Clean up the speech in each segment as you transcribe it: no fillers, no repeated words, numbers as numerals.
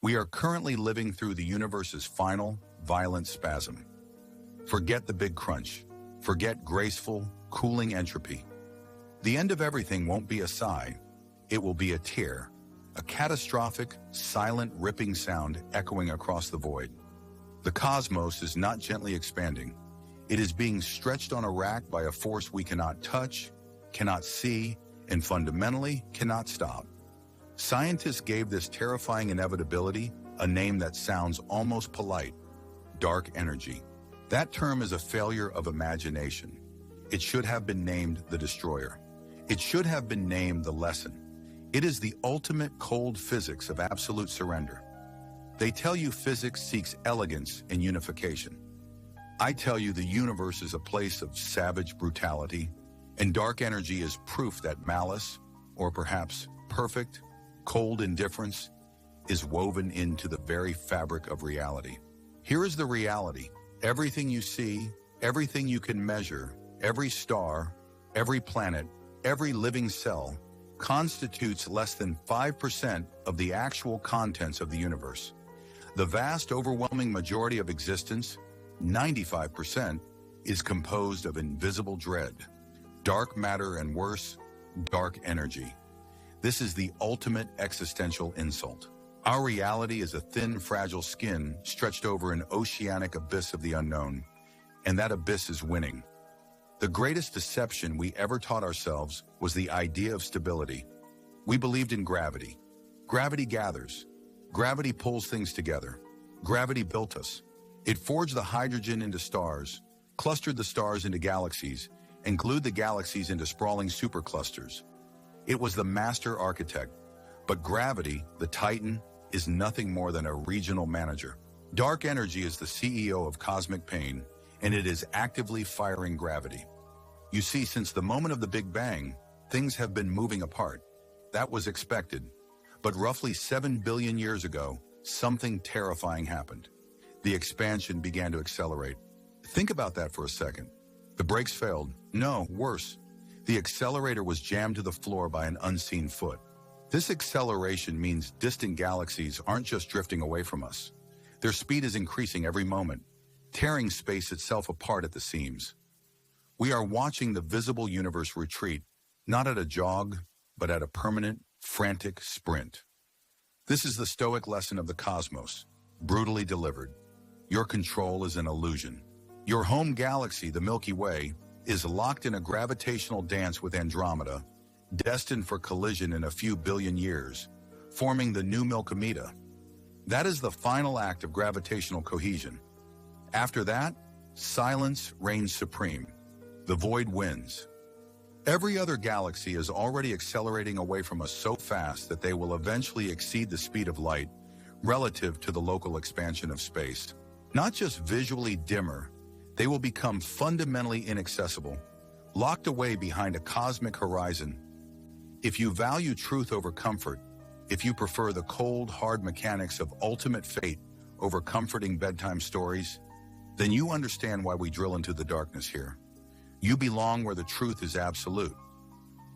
We are currently living through the universe's final, violent spasm. Forget the big crunch. Forget graceful, cooling entropy. The end of everything won't be a sigh. It will be a tear, a catastrophic, silent, ripping sound echoing across the void. The cosmos is not gently expanding. It is being stretched on a rack by a force we cannot touch, cannot see, and fundamentally cannot stop. Scientists gave this terrifying inevitability a name that sounds almost polite: dark energy. That term is a failure of imagination. It should have been named the destroyer. It should have been named the lesson. It is the ultimate cold physics of absolute surrender. They tell you physics seeks elegance and unification. I tell you the universe is a place of savage brutality, and dark energy is proof that malice, or perhaps perfect, cold indifference, is woven into the very fabric of reality. Here is the reality. Everything you see, everything you can measure, every star, every planet, every living cell, constitutes less than 5% of the actual contents of the universe. The vast, overwhelming majority of existence, 95%, is composed of invisible dread, dark matter, and worse, dark energy. This is the ultimate existential insult. Our reality is a thin, fragile skin stretched over an oceanic abyss of the unknown, and that abyss is winning. The greatest deception we ever taught ourselves was the idea of stability. We believed in gravity. Gravity gathers. Gravity pulls things together. Gravity built us. It forged the hydrogen into stars, clustered the stars into galaxies, and glued the galaxies into sprawling superclusters. It was the master architect, but gravity, the titan, is nothing more than a regional manager. Dark energy is the CEO of cosmic pain, and it is actively firing gravity. You see, since the moment of the Big Bang, things have been moving apart. That was expected. But roughly 7 billion years ago, something terrifying happened. The expansion began to accelerate. Think about that for a second. The brakes failed. No, worse. The accelerator was jammed to the floor by an unseen foot. This acceleration means distant galaxies aren't just drifting away from us. Their speed is increasing every moment, tearing space itself apart at the seams. We are watching the visible universe retreat, not at a jog, but at a permanent, frantic sprint. This is the stoic lesson of the cosmos, brutally delivered. Your control is an illusion. Your home galaxy, the Milky Way, is locked in a gravitational dance with Andromeda, destined for collision in a few billion years, forming the new Milkomeda. That is the final act of gravitational cohesion. After that, silence reigns supreme. The void wins. Every other galaxy is already accelerating away from us so fast that they will eventually exceed the speed of light relative to the local expansion of space. Not just visually dimmer, they will become fundamentally inaccessible, locked away behind a cosmic horizon. If you value truth over comfort, if you prefer the cold, hard mechanics of ultimate fate over comforting bedtime stories, then you understand why we drill into the darkness here. You belong where the truth is absolute.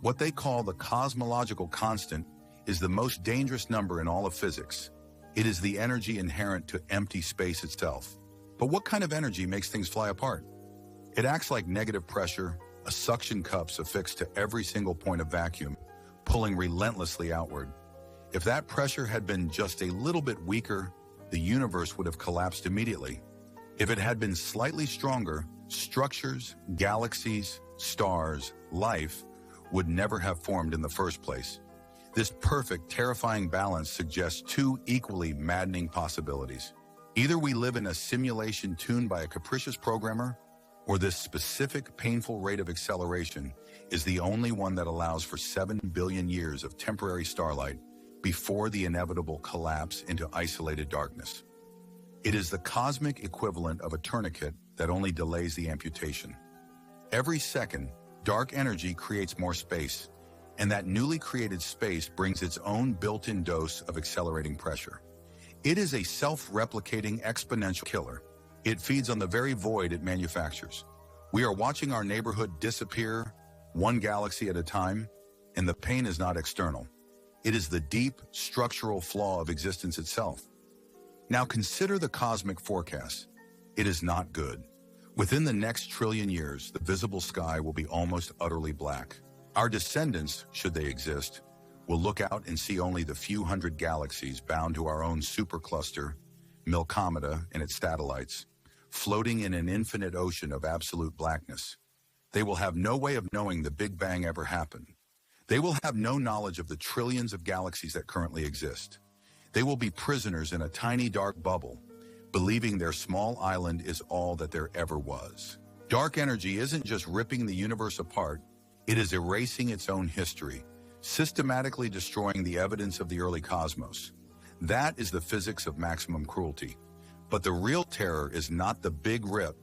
What they call the cosmological constant is the most dangerous number in all of physics. It is the energy inherent to empty space itself. But what kind of energy makes things fly apart? It acts like negative pressure, a suction cups affixed to every single point of vacuum, pulling relentlessly outward. If that pressure had been just a little bit weaker, the universe would have collapsed immediately. If it had been slightly stronger, structures, galaxies, stars, life would never have formed in the first place. This perfect, terrifying balance suggests two equally maddening possibilities. Either we live in a simulation tuned by a capricious programmer, or this specific, painful rate of acceleration is the only one that allows for 7 billion years of temporary starlight before the inevitable collapse into isolated darkness. It is the cosmic equivalent of a tourniquet that only delays the amputation. Every second, dark energy creates more space, and that newly created space brings its own built-in dose of accelerating pressure. It is a self-replicating exponential killer. It feeds on the very void it manufactures. We are watching our neighborhood disappear, one galaxy at a time, and the pain is not external. It is the deep, structural flaw of existence itself. Now consider the cosmic forecast. It is not good. Within the next trillion years, the visible sky will be almost utterly black. Our descendants, should they exist, will look out and see only the few hundred galaxies bound to our own supercluster, Milkomeda and its satellites, floating in an infinite ocean of absolute blackness. They will have no way of knowing the Big Bang ever happened. They will have no knowledge of the trillions of galaxies that currently exist. They will be prisoners in a tiny dark bubble, believing their small island is all that there ever was. Dark energy isn't just ripping the universe apart, it is erasing its own history, systematically destroying the evidence of the early cosmos. That is the physics of maximum cruelty. But the real terror is not the big rip,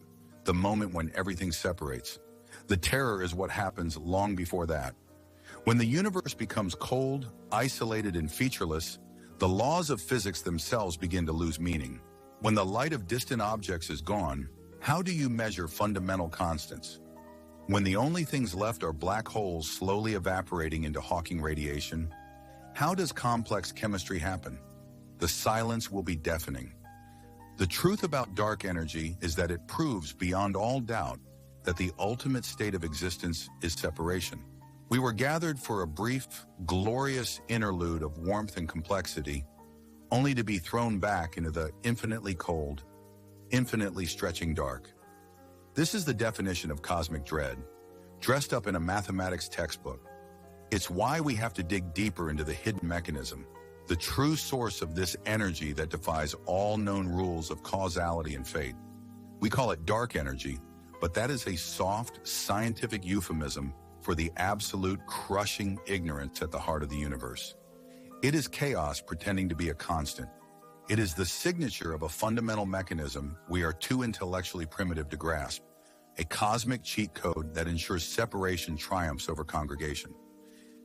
the moment when everything separates. The terror is what happens long before that. When the universe becomes cold, isolated, and featureless, the laws of physics themselves begin to lose meaning. When the light of distant objects is gone, how do you measure fundamental constants? When the only things left are black holes slowly evaporating into Hawking radiation, how does complex chemistry happen? The silence will be deafening. The truth about dark energy is that it proves beyond all doubt that the ultimate state of existence is separation. We were gathered for a brief, glorious interlude of warmth and complexity, only to be thrown back into the infinitely cold, infinitely stretching dark. This is the definition of cosmic dread, dressed up in a mathematics textbook. It's why we have to dig deeper into the hidden mechanism, the true source of this energy that defies all known rules of causality and fate. We call it dark energy, but that is a soft, scientific euphemism for the absolute crushing ignorance at the heart of the universe. It is chaos pretending to be a constant. It is the signature of a fundamental mechanism we are too intellectually primitive to grasp, a cosmic cheat code that ensures separation triumphs over congregation.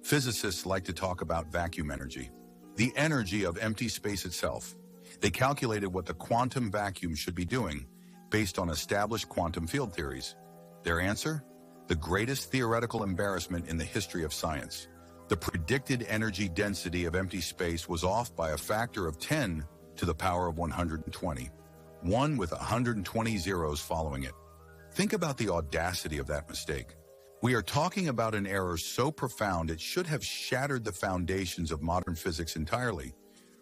Physicists like to talk about vacuum energy, the energy of empty space itself. They calculated what the quantum vacuum should be doing based on established quantum field theories. Their answer? The greatest theoretical embarrassment in the history of science. The predicted energy density of empty space was off by a factor of 10 to the power of 120, one with 120 zeros following it. Think about the audacity of that mistake. We are talking about an error so profound it should have shattered the foundations of modern physics entirely,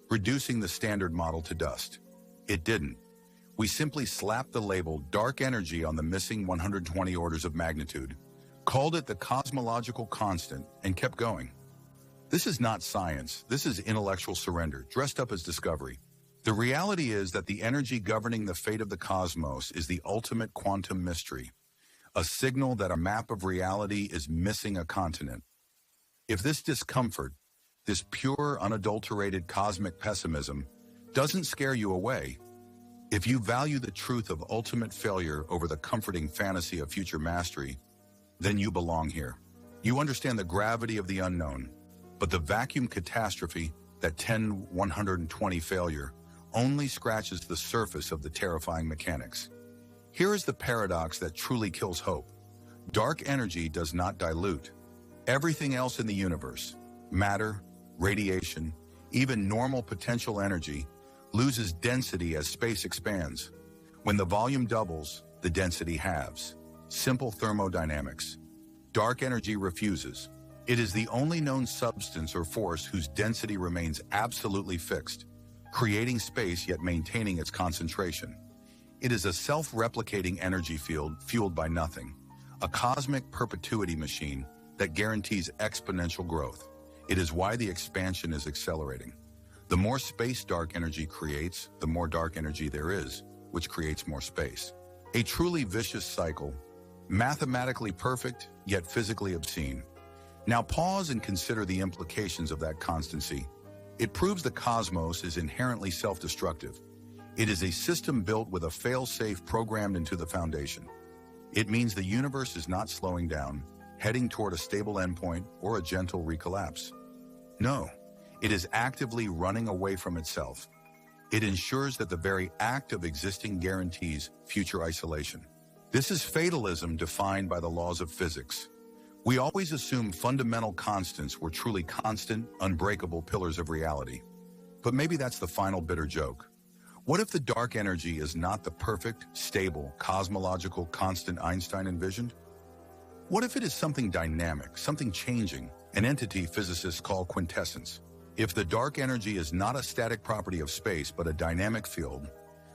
reducing the standard model to dust. It didn't. We simply slapped the label dark energy on the missing 120 orders of magnitude, called it the cosmological constant, and kept going. This is not science. This is intellectual surrender, dressed up as discovery. The reality is that the energy governing the fate of the cosmos is the ultimate quantum mystery, a signal that a map of reality is missing a continent. If this discomfort, this pure, unadulterated cosmic pessimism, doesn't scare you away, if you value the truth of ultimate failure over the comforting fantasy of future mastery, then you belong here. You understand the gravity of the unknown, but the vacuum catastrophe, that 10-120 failure, only scratches the surface of the terrifying mechanics. Here is the paradox that truly kills hope. Dark energy does not dilute. Everything else in the universe, matter, radiation, even normal potential energy, loses density as space expands. When the volume doubles, the density halves. Simple thermodynamics. Dark energy refuses. It is the only known substance or force whose density remains absolutely fixed, creating space yet maintaining its concentration. It is a self-replicating energy field fueled by nothing, a cosmic perpetuity machine that guarantees exponential growth. It is why the expansion is accelerating. The more space dark energy creates, the more dark energy there is, which creates more space. A truly vicious cycle, mathematically perfect, yet physically obscene. Now pause and consider the implications of that constancy. It proves the cosmos is inherently self-destructive. It is a system built with a fail-safe programmed into the foundation. It means the universe is not slowing down, heading toward a stable endpoint or a gentle recollapse. No, it is actively running away from itself. It ensures that the very act of existing guarantees future isolation. This is fatalism defined by the laws of physics. We always assume fundamental constants were truly constant, unbreakable pillars of reality. But maybe that's the final bitter joke. What if the dark energy is not the perfect, stable, cosmological constant Einstein envisioned? What if it is something dynamic, something changing, an entity physicists call quintessence? If the dark energy is not a static property of space but a dynamic field,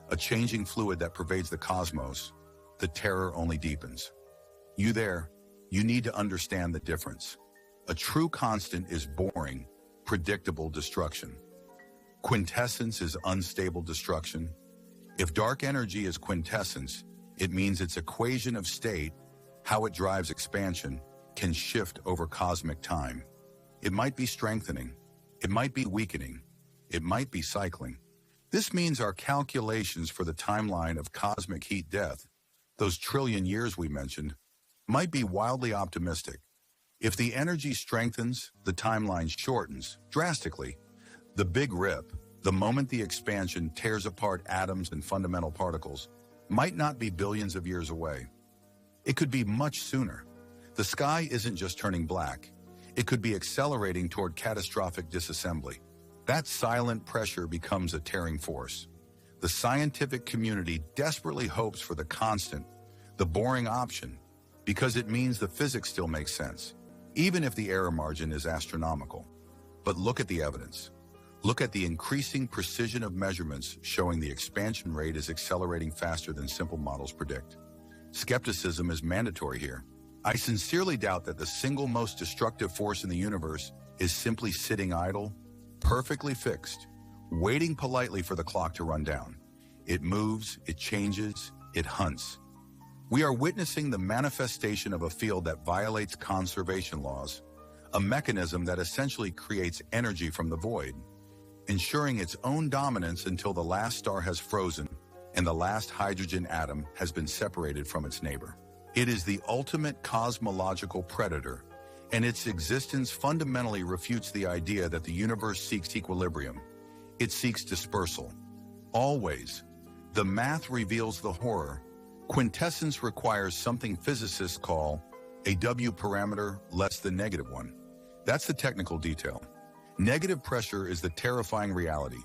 a changing fluid that pervades the cosmos, the terror only deepens. You there, you need to understand the difference. A true constant is boring, predictable destruction. Quintessence is unstable destruction. If dark energy is quintessence, it means its equation of state, how it drives expansion, can shift over cosmic time. It might be strengthening. It might be weakening. It might be cycling. This means our calculations for the timeline of cosmic heat death, those trillion years we mentioned, might be wildly optimistic. If the energy strengthens, the timeline shortens drastically. The Big Rip, the moment the expansion tears apart atoms and fundamental particles, might not be billions of years away. It could be much sooner. The sky isn't just turning black. It could be accelerating toward catastrophic disassembly. That silent pressure becomes a tearing force. The scientific community desperately hopes for the constant, the boring option, because it means the physics still makes sense, even if the error margin is astronomical. But look at the evidence. Look at the increasing precision of measurements showing the expansion rate is accelerating faster than simple models predict. Skepticism is mandatory here. I sincerely doubt that the single most destructive force in the universe is simply sitting idle, perfectly fixed, waiting politely for the clock to run down. It moves, it changes, it hunts. We are witnessing the manifestation of a field that violates conservation laws, a mechanism that essentially creates energy from the void, ensuring its own dominance until the last star has frozen and the last hydrogen atom has been separated from its neighbor. It is the ultimate cosmological predator, and its existence fundamentally refutes the idea that the universe seeks equilibrium. It seeks dispersal. Always. The math reveals the horror. Quintessence requires something physicists call a W parameter less than -1. That's the technical detail. Negative pressure is the terrifying reality.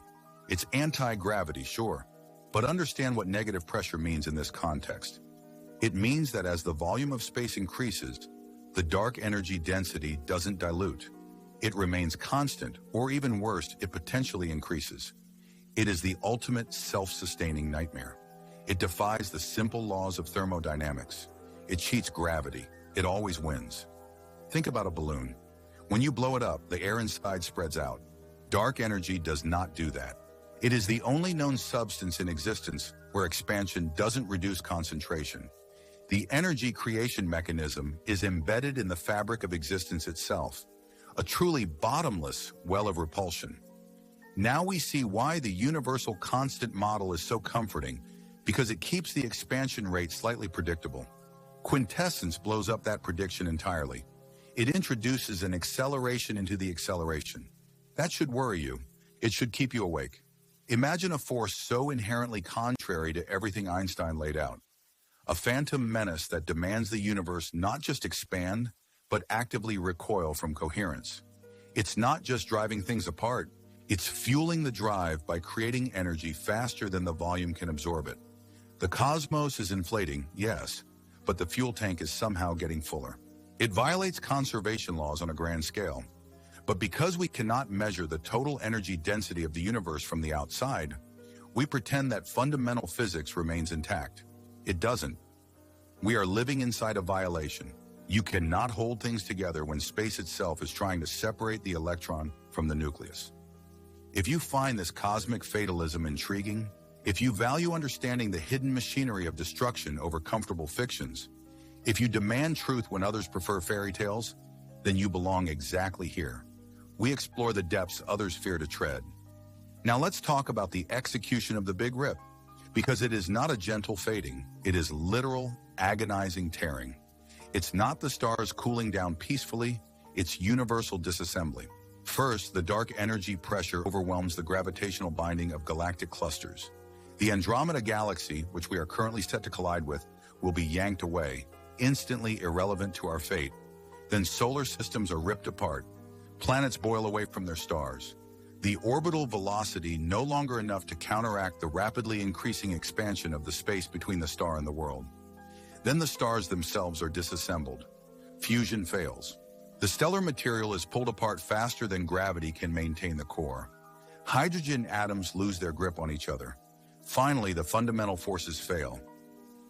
It's anti-gravity, sure, but understand what negative pressure means in this context. It means that as the volume of space increases, the dark energy density doesn't dilute. It remains constant, or even worse, it potentially increases. It is the ultimate self-sustaining nightmare. It defies the simple laws of thermodynamics. It cheats gravity. It always wins. Think about a balloon. When you blow it up, the air inside spreads out. Dark energy does not do that. It is the only known substance in existence where expansion doesn't reduce concentration. The energy creation mechanism is embedded in the fabric of existence itself, a truly bottomless well of repulsion. Now we see why the universal constant model is so comforting, because it keeps the expansion rate slightly predictable. Quintessence blows up that prediction entirely. It introduces an acceleration into the acceleration. That should worry you. It should keep you awake. Imagine a force so inherently contrary to everything Einstein laid out. A phantom menace that demands the universe not just expand, but actively recoil from coherence. It's not just driving things apart, it's fueling the drive by creating energy faster than the volume can absorb it. The cosmos is inflating, yes, but the fuel tank is somehow getting fuller. It violates conservation laws on a grand scale. But because we cannot measure the total energy density of the universe from the outside, we pretend that fundamental physics remains intact. It doesn't. We are living inside a violation. You cannot hold things together when space itself is trying to separate the electron from the nucleus. If you find this cosmic fatalism intriguing, if you value understanding the hidden machinery of destruction over comfortable fictions, if you demand truth when others prefer fairy tales, then you belong exactly here. We explore the depths others fear to tread. Now let's talk about the execution of the Big Rip, because it is not a gentle fading, it is literal, agonizing tearing. It's not the stars cooling down peacefully, it's universal disassembly. First, the dark energy pressure overwhelms the gravitational binding of galactic clusters. The Andromeda Galaxy, which we are currently set to collide with, will be yanked away, instantly irrelevant to our fate. Then solar systems are ripped apart. Planets boil away from their stars. The orbital velocity no longer enough to counteract the rapidly increasing expansion of the space between the star and the world. Then the stars themselves are disassembled. Fusion fails. The stellar material is pulled apart faster than gravity can maintain the core. Hydrogen atoms lose their grip on each other. Finally, the fundamental forces fail.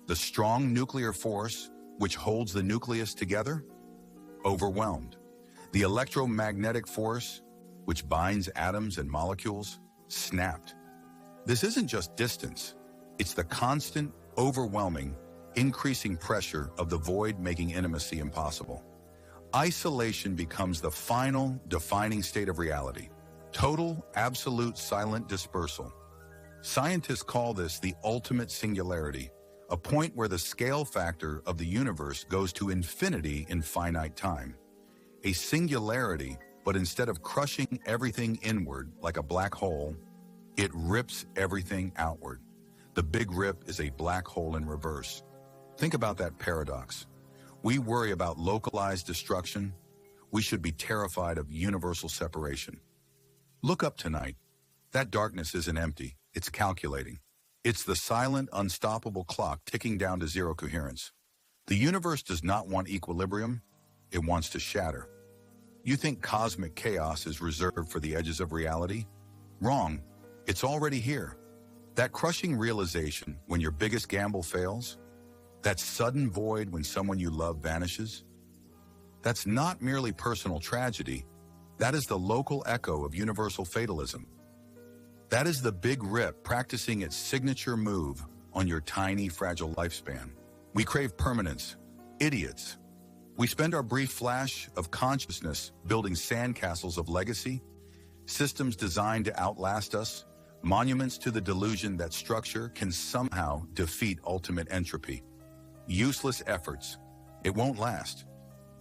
The strong nuclear force, which holds the nucleus together, overwhelmed. The electromagnetic force, which binds atoms and molecules, snapped. This isn't just distance. It's the constant, overwhelming, increasing pressure of the void making intimacy impossible. Isolation becomes the final, defining state of reality. Total, absolute, silent dispersal. Scientists call this the ultimate singularity, a point where the scale factor of the universe goes to infinity in finite time. A singularity, but instead of crushing everything inward like a black hole, it rips everything outward. The Big Rip is a black hole in reverse. Think about that paradox. We worry about localized destruction. We should be terrified of universal separation. Look up tonight. That darkness isn't empty. It's calculating. It's the silent, unstoppable clock ticking down to zero coherence. The universe does not want equilibrium. It wants to shatter. You think cosmic chaos is reserved for the edges of reality? Wrong. It's already here. That crushing realization when your biggest gamble fails, that sudden void when someone you love vanishes, that's not merely personal tragedy. That is the local echo of universal fatalism. That is the Big Rip practicing its signature move on your tiny, fragile lifespan. We crave permanence. Idiots. We spend our brief flash of consciousness building sandcastles of legacy, systems designed to outlast us, monuments to the delusion that structure can somehow defeat ultimate entropy. Useless efforts. It won't last.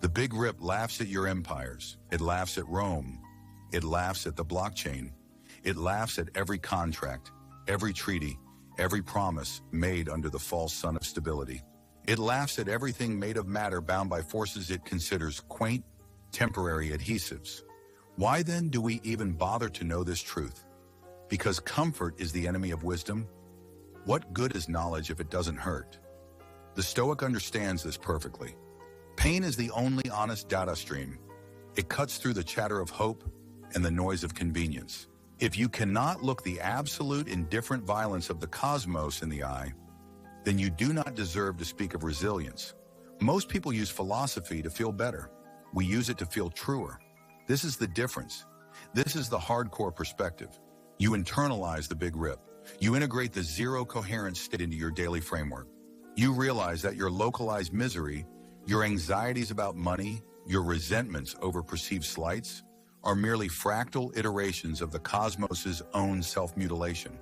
The Big Rip laughs at your empires. It laughs at Rome. It laughs at the blockchain. It laughs at every contract, every treaty, every promise made under the false sun of stability. It laughs at everything made of matter bound by forces it considers quaint, temporary adhesives. Why then do we even bother to know this truth? Because comfort is the enemy of wisdom. What good is knowledge if it doesn't hurt? The Stoic understands this perfectly. Pain is the only honest data stream. It cuts through the chatter of hope and the noise of convenience. If you cannot look the absolute indifferent violence of the cosmos in the eye, then you do not deserve to speak of resilience. Most people use philosophy to feel better. We use it to feel truer. This is the difference. This is the hardcore perspective. You internalize the Big Rip. You integrate the zero coherence state into your daily framework. You realize that your localized misery, your anxieties about money, your resentments over perceived slights, are merely fractal iterations of the cosmos's own self-mutilation.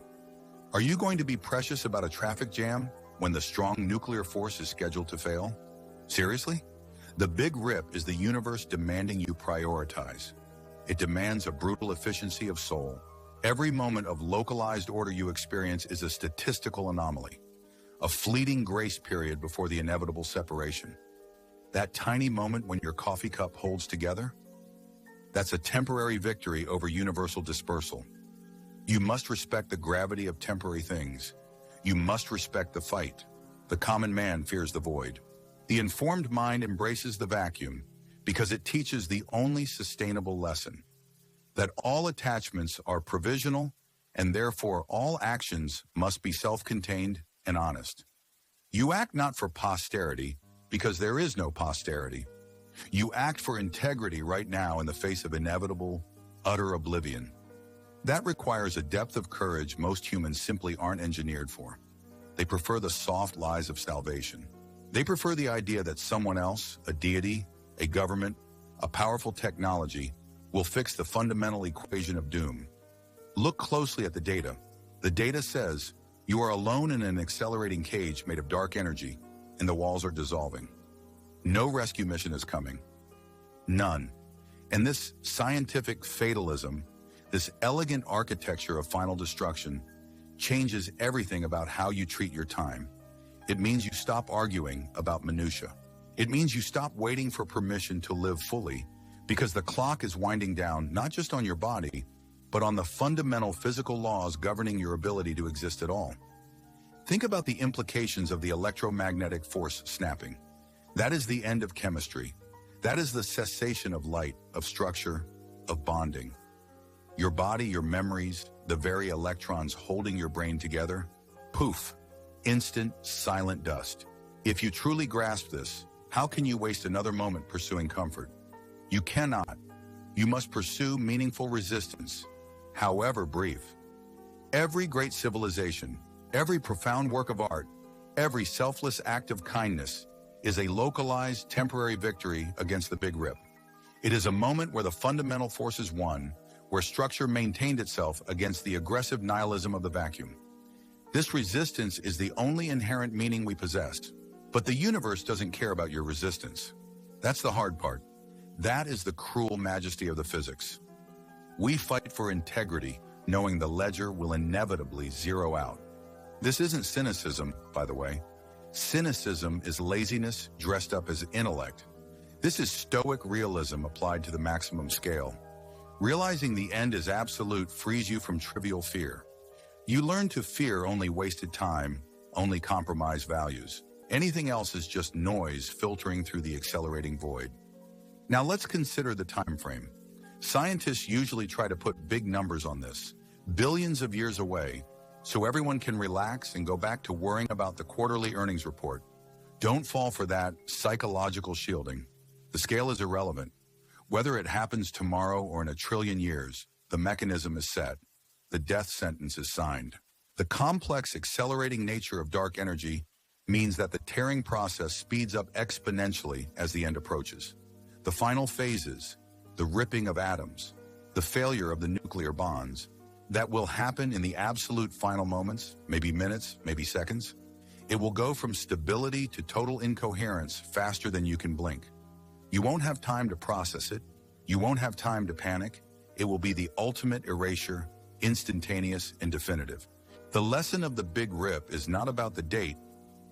Are you going to be precious about a traffic jam when the strong nuclear force is scheduled to fail? Seriously? The Big Rip is the universe demanding you prioritize. It demands a brutal efficiency of soul. Every moment of localized order you experience is a statistical anomaly, a fleeting grace period before the inevitable separation. That tiny moment when your coffee cup holds together, that's a temporary victory over universal dispersal. You must respect the gravity of temporary things. You must respect the fight. The common man fears the void. The informed mind embraces the vacuum because it teaches the only sustainable lesson, that all attachments are provisional and therefore all actions must be self-contained and honest. You act not for posterity because there is no posterity. You act for integrity right now in the face of inevitable, utter oblivion. That requires a depth of courage most humans simply aren't engineered for. They prefer the soft lies of salvation. They prefer the idea that someone else, a deity, a government, a powerful technology, will fix the fundamental equation of doom. Look closely at the data. The data says you are alone in an accelerating cage made of dark energy, and the walls are dissolving. No rescue mission is coming. None. And this scientific fatalism, this elegant architecture of final destruction, changes everything about how you treat your time. It means you stop arguing about minutia. It means you stop waiting for permission to live fully, because the clock is winding down not just on your body, but on the fundamental physical laws governing your ability to exist at all. Think about the implications of the electromagnetic force snapping. That is the end of chemistry. That is the cessation of light, of structure, of bonding. Your body, your memories, the very electrons holding your brain together, poof, instant, silent dust. If you truly grasp this, how can you waste another moment pursuing comfort? You cannot. You must pursue meaningful resistance, however brief. Every great civilization, every profound work of art, every selfless act of kindness is a localized, temporary victory against the Big Rip. It is a moment where the fundamental forces won, where structure maintained itself against the aggressive nihilism of the vacuum. This resistance is the only inherent meaning we possess. But the universe doesn't care about your resistance. That's the hard part. That is the cruel majesty of the physics. We fight for integrity, knowing the ledger will inevitably zero out. This isn't cynicism, by the way. Cynicism is laziness dressed up as intellect. This is stoic realism applied to the maximum scale. Realizing the end is absolute frees you from trivial fear. You learn to fear only wasted time, only compromised values. Anything else is just noise filtering through the accelerating void. Now let's consider the time frame. Scientists usually try to put big numbers on this, billions of years away, so everyone can relax and go back to worrying about the quarterly earnings report. Don't fall for that psychological shielding. The scale is irrelevant. Whether it happens tomorrow or in a trillion years, the mechanism is set. The death sentence is signed. The complex, accelerating nature of dark energy means that the tearing process speeds up exponentially as the end approaches. The final phases, the ripping of atoms, the failure of the nuclear bonds, that will happen in the absolute final moments, maybe minutes, maybe seconds. It will go from stability to total incoherence faster than you can blink. You won't have time to process it. You won't have time to panic. It will be the ultimate erasure, instantaneous and definitive. The lesson of the Big Rip is not about the date.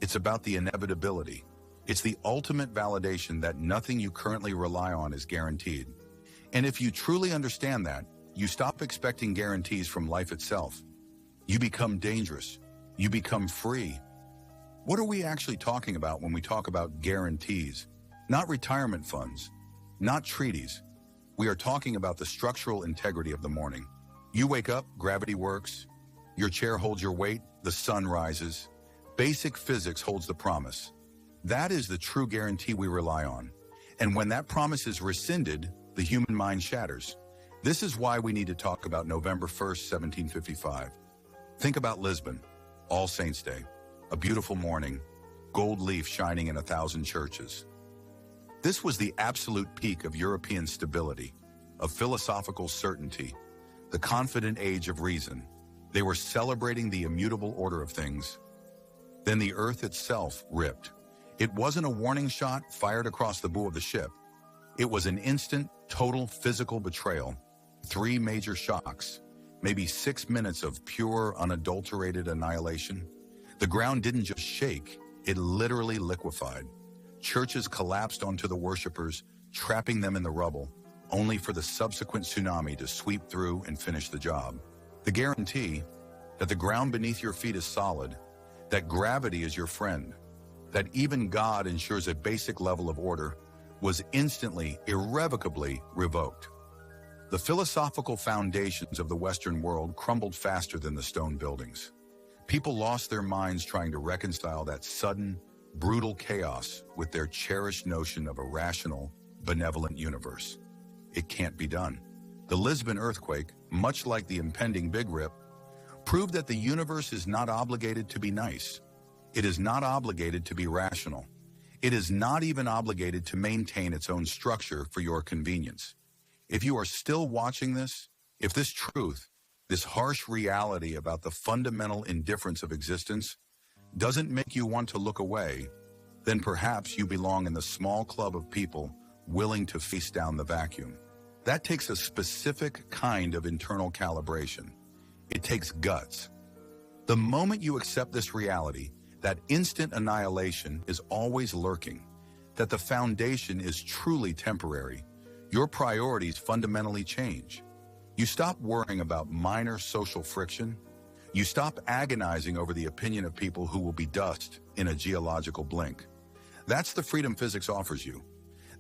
It's about the inevitability. It's the ultimate validation that nothing you currently rely on is guaranteed. And if you truly understand that, you stop expecting guarantees from life itself. You become dangerous. You become free. What are we actually talking about when we talk about guarantees? Not retirement funds, not treaties. We are talking about the structural integrity of the morning. You wake up, gravity works. Your chair holds your weight, the sun rises. Basic physics holds the promise. That is the true guarantee we rely on. And when that promise is rescinded, the human mind shatters. This is why we need to talk about November 1st, 1755. Think about Lisbon, All Saints' Day, a beautiful morning, gold leaf shining in 1,000 churches. This was the absolute peak of European stability, of philosophical certainty, the confident age of reason. They were celebrating the immutable order of things. Then the earth itself ripped. It wasn't a warning shot fired across the bow of the ship. It was an instant, total physical betrayal. 3 major shocks, maybe 6 minutes of pure, unadulterated annihilation. The ground didn't just shake, it literally liquefied. Churches collapsed onto the worshippers, trapping them in the rubble, only for the subsequent tsunami to sweep through and finish the job. The guarantee that the ground beneath your feet is solid, that gravity is your friend, that even God ensures a basic level of order, was instantly, irrevocably revoked. The philosophical foundations of the Western world crumbled faster than the stone buildings. People lost their minds trying to reconcile that sudden, brutal chaos with their cherished notion of a rational, benevolent universe. It can't be done. The Lisbon earthquake, much like the impending Big Rip, proved that the universe is not obligated to be nice. It is not obligated to be rational. It is not even obligated to maintain its own structure for your convenience. If you are still watching this, if this truth, this harsh reality about the fundamental indifference of existence, doesn't make you want to look away, then perhaps you belong in the small club of people willing to face down the vacuum. That takes a specific kind of internal calibration. It takes guts. The moment you accept this reality, that instant annihilation is always lurking, that the foundation is truly temporary, your priorities fundamentally change. You stop worrying about minor social friction. You stop agonizing over the opinion of people who will be dust in a geological blink. That's the freedom physics offers you.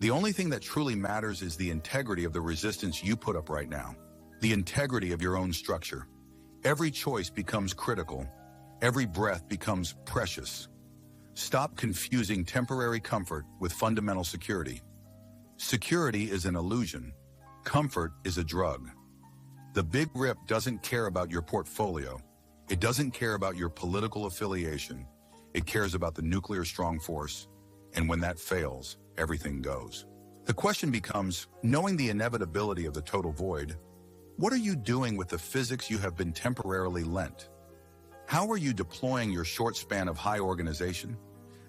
The only thing that truly matters is the integrity of the resistance you put up right now, the integrity of your own structure. Every choice becomes critical. Every breath becomes precious. Stop confusing temporary comfort with fundamental security. Security is an illusion. Comfort is a drug. The Big Rip doesn't care about your portfolio. It doesn't care about your political affiliation. It cares about the nuclear strong force. And when that fails, everything goes. The question becomes, knowing the inevitability of the total void, what are you doing with the physics you have been temporarily lent? How are you deploying your short span of high organization?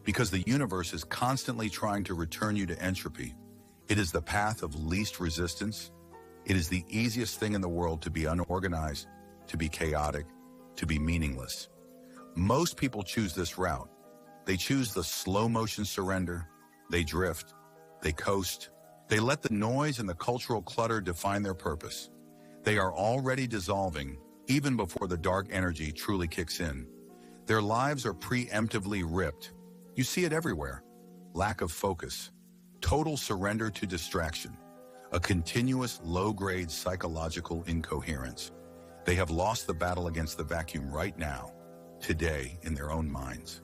Because the universe is constantly trying to return you to entropy. It is the path of least resistance. It is the easiest thing in the world to be unorganized, to be chaotic, to be meaningless. Most people choose this route. They choose the slow motion surrender. They drift. They coast. They let the noise and the cultural clutter define their purpose. They are already dissolving, even before the dark energy truly kicks in. Their lives are preemptively ripped. You see it everywhere. Lack of focus, total surrender to distraction, a continuous low-grade psychological incoherence. They have lost the battle against the vacuum right now, today, in their own minds.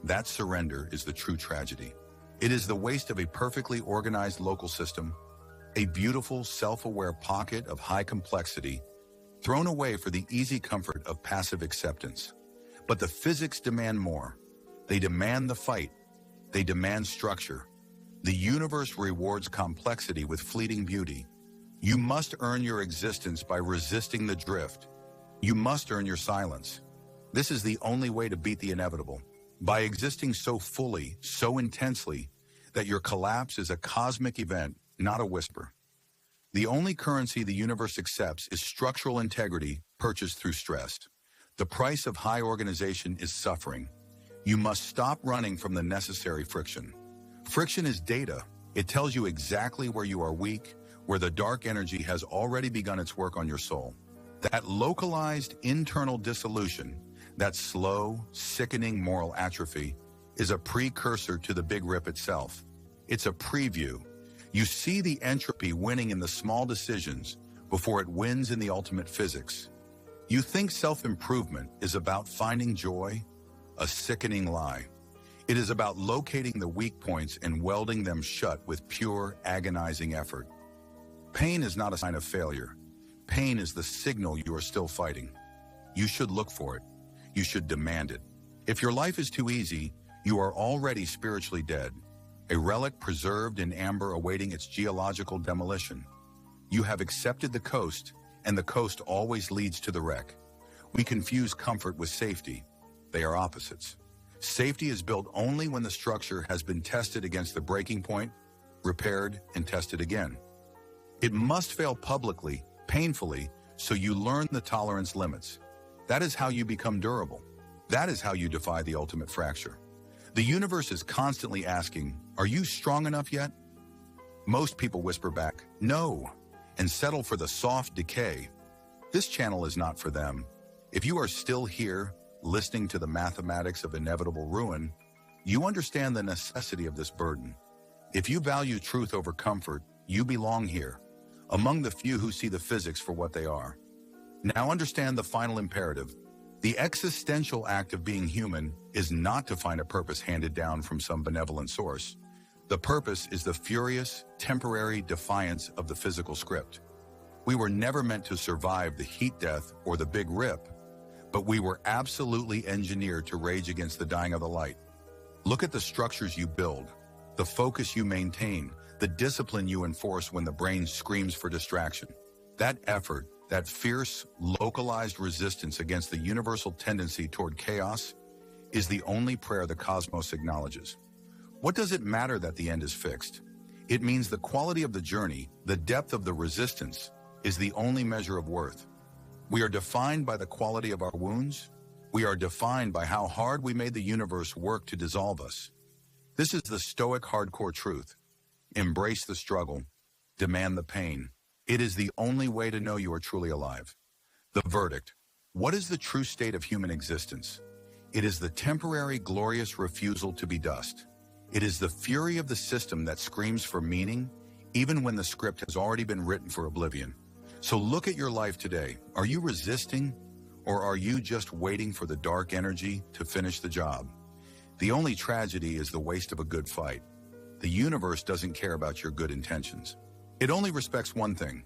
That surrender is the true tragedy. It is the waste of a perfectly organized local system, a beautiful, self-aware pocket of high complexity, thrown away for the easy comfort of passive acceptance. But the physics demand more. They demand the fight. They demand structure. The universe rewards complexity with fleeting beauty. You must earn your existence by resisting the drift. You must earn your silence. This is the only way to beat the inevitable. By existing so fully, so intensely, that your collapse is a cosmic event, not a whisper. The only currency the universe accepts is structural integrity purchased through stress. The price of high organization is suffering. You must stop running from the necessary friction. Friction is data. It tells you exactly where you are weak, where the dark energy has already begun its work on your soul. That localized internal dissolution, that slow, sickening moral atrophy, is a precursor to the Big Rip itself. It's a preview. You see the entropy winning in the small decisions before it wins in the ultimate physics. You think self-improvement is about finding joy? A sickening lie. It is about locating the weak points and welding them shut with pure, agonizing effort. Pain is not a sign of failure. Pain is the signal you are still fighting. You should look for it. You should demand it. If your life is too easy, you are already spiritually dead, a relic preserved in amber awaiting its geological demolition. You have accepted the coast, and the coast always leads to the wreck. We confuse comfort with safety. They are opposites. Safety is built only when the structure has been tested against the breaking point, repaired, and tested again. It must fail publicly, painfully, so you learn the tolerance limits. That is how you become durable. That is how you defy the ultimate fracture. The universe is constantly asking, are you strong enough yet? Most people whisper back, no, and settle for the soft decay. This channel is not for them. If you are still here, listening to the mathematics of inevitable ruin, you understand the necessity of this burden. If you value truth over comfort, you belong here, among the few who see the physics for what they are. Now understand the final imperative. The existential act of being human is not to find a purpose handed down from some benevolent source. The purpose is the furious, temporary defiance of the physical script. We were never meant to survive the heat death or the Big Rip, but we were absolutely engineered to rage against the dying of the light. Look at the structures you build, the focus you maintain, the discipline you enforce when the brain screams for distraction. That effort, that fierce, localized resistance against the universal tendency toward chaos, is the only prayer the cosmos acknowledges. What does it matter that the end is fixed? It means the quality of the journey, the depth of the resistance, is the only measure of worth. We are defined by the quality of our wounds. We are defined by how hard we made the universe work to dissolve us. This is the Stoic hardcore truth. Embrace the struggle. Demand the pain. It is the only way to know you are truly alive. The verdict. What is the true state of human existence? It is the temporary, glorious refusal to be dust. It is the fury of the system that screams for meaning, even when the script has already been written for oblivion. So look at your life today. Are you resisting, or are you just waiting for the dark energy to finish the job? The only tragedy is the waste of a good fight. The universe doesn't care about your good intentions. It only respects one thing: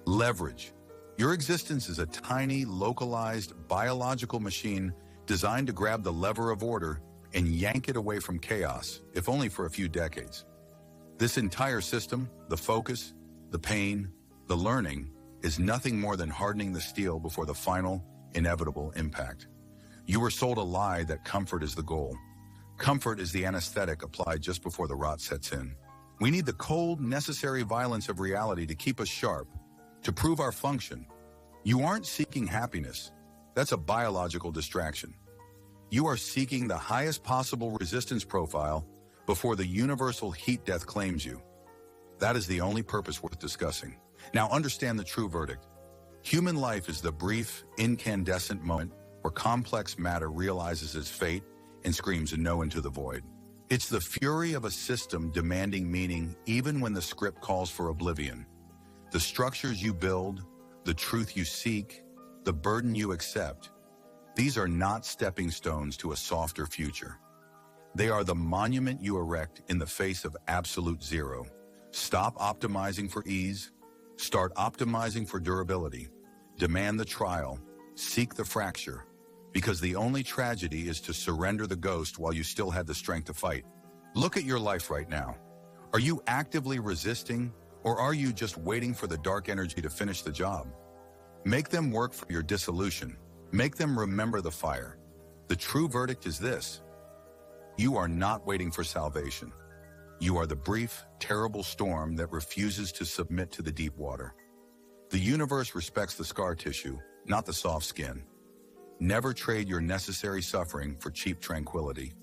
leverage. Your existence is a tiny, localized, biological machine designed to grab the lever of order and yank it away from chaos, if only for a few decades. This entire system, the focus, the pain, the learning, is nothing more than hardening the steel before the final, inevitable impact. You were sold a lie that comfort is the goal. Comfort is the anesthetic applied just before the rot sets in. We need the cold, necessary violence of reality to keep us sharp, to prove our function. You aren't seeking happiness. That's a biological distraction. You are seeking the highest possible resistance profile before the universal heat death claims you. That is the only purpose worth discussing. Now understand the true verdict. Human life is the brief, incandescent moment where complex matter realizes its fate and screams a no into the void. It's the fury of a system demanding meaning even when the script calls for oblivion. The structures you build, the truth you seek, the burden you accept, these are not stepping stones to a softer future. They are the monument you erect in the face of absolute zero. Stop optimizing for ease. Start optimizing for durability. Demand the trial. Seek the fracture. Because the only tragedy is to surrender the ghost while you still had the strength to fight. Look at your life right now. Are you actively resisting, or are you just waiting for the dark energy to finish the job? Make them work for your dissolution. Make them remember the fire. The true verdict is this: you are not waiting for salvation. You are the brief, terrible storm that refuses to submit to the deep water. The universe respects the scar tissue, not the soft skin. Never trade your necessary suffering for cheap tranquility.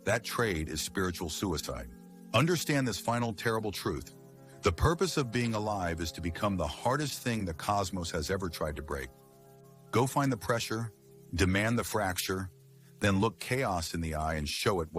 That trade is spiritual suicide. Understand this final terrible truth. The purpose of being alive is to become the hardest thing the cosmos has ever tried to break. Go find the pressure, demand the fracture, then look chaos in the eye and show it what